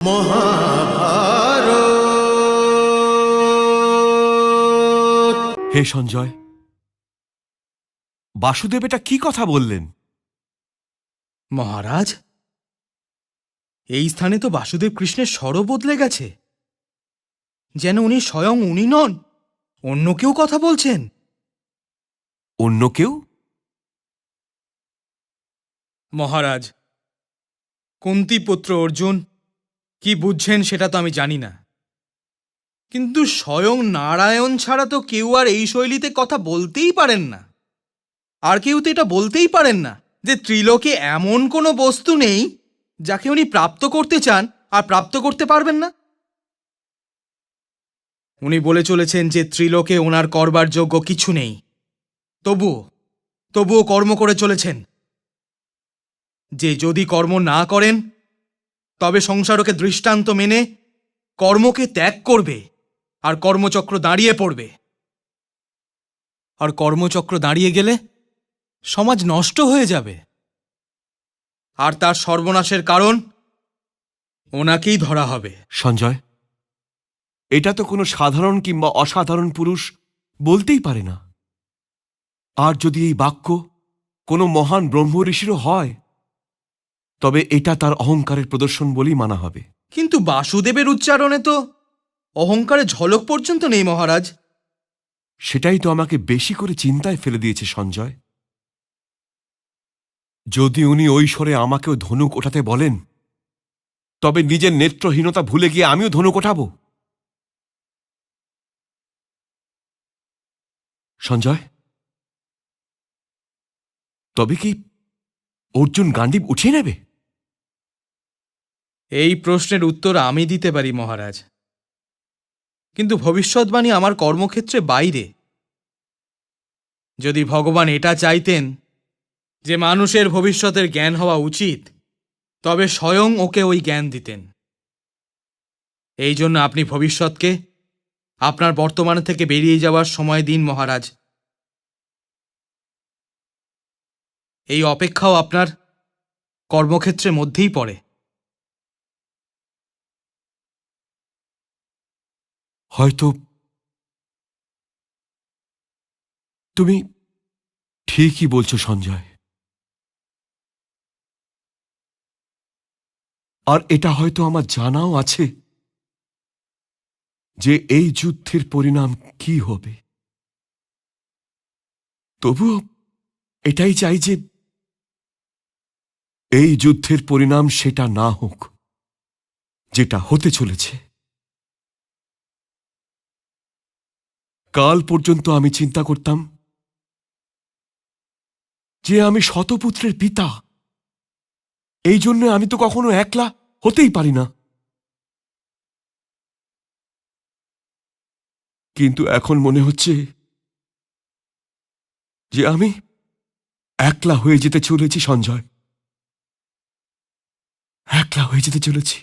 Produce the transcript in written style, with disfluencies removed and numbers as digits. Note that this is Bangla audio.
মহাভারত। হে সঞ্জয়, বাসুদেব এটা কি কথা বললেন? মহারাজ, এই স্থানে তো বাসুদেব কৃষ্ণের স্বরও বদলে গেছে, যেন উনি স্বয়ং উনি নন, অন্য কেউ কথা বলছেন। অন্য কেউ? মহারাজ, কুন্তিপুত্র অর্জুন কি বুঝছেন সেটা তো আমি জানি না, কিন্তু স্বয়ং নারায়ণ ছাড়া তো কেউ আর এই শৈলীতে কথা বলতেই পারেন না। আর কেউ তো এটা বলতেই পারেন না যে ত্রিলোকে এমন কোনো বস্তু নেই যাকে উনি প্রাপ্ত করতে চান আর প্রাপ্ত করতে পারবেন না। উনি বলে চলেছেন যে ত্রিলোকে ওনার করবার যোগ্য কিছু নেই, তবুও কর্ম করে চলেছেন, যে যদি কর্ম না করেন তবে সংসারকে দৃষ্টান্ত মেনে কর্মকে ত্যাগ করবে আর কর্মচক্র দাঁড়িয়ে পড়বে। আর কর্মচক্র দাঁড়িয়ে গেলে সমাজ নষ্ট হয়ে যাবে, আর তার সর্বনাশের কারণ ওনাকেই ধরা হবে। সঞ্জয়, এটা তো কোনো সাধারণ কিংবা অসাধারণ পুরুষ বলতেই পারে না। আর যদি এই বাক্য কোনো মহান ব্রহ্ম ঋষিরও হয়, তবে এটা তার অহংকারের প্রদর্শন বলেই মানা হবে। কিন্তু বাসুদেবের উচ্চারণে তো অহংকারের ঝলক পর্যন্ত নেই মহারাজ। সেটাই তো আমাকে বেশি করে চিন্তায় ফেলে দিয়েছে সঞ্জয়। যদি উনি ওই স্বরে আমাকেও ধনুক ওঠাতে বলেন, তবে নিজের নেত্রহীনতা ভুলে গিয়ে আমিও ধনুক ওঠাবো। সঞ্জয়, তবে কি অর্জুন গান্ডীব উঠিয়ে নেবে? এই প্রশ্নের উত্তর আমি দিতে পারি মহারাজ, কিন্তু ভবিষ্যৎবাণী আমার কর্মক্ষেত্রে বাইরে। যদি ভগবান এটা চাইতেন যে মানুষের ভবিষ্যতের জ্ঞান হওয়া উচিত, তবে স্বয়ং ওকে ওই জ্ঞান দিতেন। এই জন্য আপনি ভবিষ্যৎকে আপনার বর্তমান থেকে বেরিয়ে যাওয়ার সময় দিন মহারাজ। এই অপেক্ষাও আপনার কর্মক্ষেত্রের মধ্যেই পড়ে। হয়তো তুমি ঠিকই বলছো সঞ্জয়। আর এটা হয়তো আমার জানাও আছে যে এই যুদ্ধের পরিণাম কি হবে। তবুও এটাই চাই যে এই যুদ্ধের পরিণাম সেটা না হোক যেটা হতে চলেছে। কাল পর্যন্ত আমি চিন্তা করতাম যে আমি শতপুত্রের পিতা, এই জন্য আমি তো কখনো একলা হতেই পারি না। কিন্তু এখন মনে হচ্ছে যে আমি একলা হয়ে যেতে চলেছি সঞ্জয়, একলা হয়ে যেতে চলেছি।